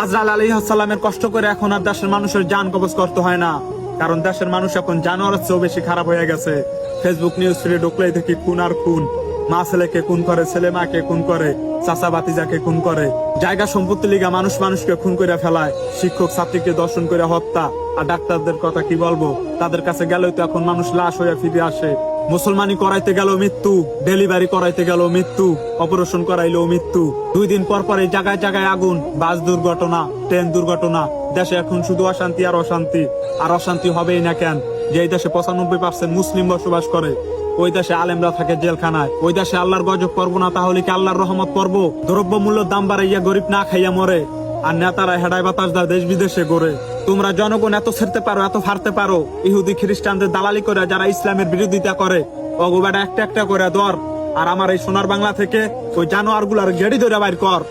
আজরাইল আলাইহিস সালামের কষ্ট করে এখন আর দেশের মানুষের জান কবজ করতে হয় না, কারণ দেশের মানুষ এখন জানোয়ারের চেয়েও বেশি খারাপ হয়ে গেছে। ফেসবুক নিউজ ফিডে ঢুকলেই দেখি খুন আর খুন, মা ছেলেকে খুন করে, ছেলে মাকে খুন করে, চাচা বাতিজাকে খুন করে, জায়গা সম্পত্তি লিগা মানুষ মানুষকে খুন করে ফেলায়, শিক্ষক ছাত্রীকে দর্শন করে হত্যা। আর ডাক্তারদের কথা কি বলবো, তাদের কাছে গেলেও তো এখন মানুষ লাশ হয়ে ফিরে আসে। মুসলমানি করাইতে গেল মৃত্যু, ডেলিভারি করাইতে গেল মৃত্যু, অপারেশন করাইলো মৃত্যু। 2 দিন পর পরে জায়গায় জায়গায় আগুন, বাস দুর্ঘটনা, ট্রেন দুর্ঘটনা। দেশে এখন শুধু অশান্তি আর অশান্তি, আর অশান্তি হবেই না কেন? যে দেশে 95% মুসলিম বসবাস করে, ওই দেশে আলেমরা থাকে জেলখানায়। ওই দেশে আল্লাহর গজব পড়বো না, তাহলে কি আল্লাহর রহমত পড়বো? দ্রব্য মূল্যের দাম বাড়াইয়া গরিব না খাইয়া মরে, আর নেতারা হেডায় বাতাস দা দেশ বিদেশে গড়ে। তোমরা জনগণ এত ছেড়তে পারো, এত ফারতে পারো, ইহুদি খ্রিস্টানদের দালালি করে যারা ইসলামের বিরোধিতা করে, অগোবাটা একটা একটা করে ধর। আর আমার এই সোনার বাংলা থেকে ওই জানোয়ার গুলার গেড়ি ধরে বাইর কর।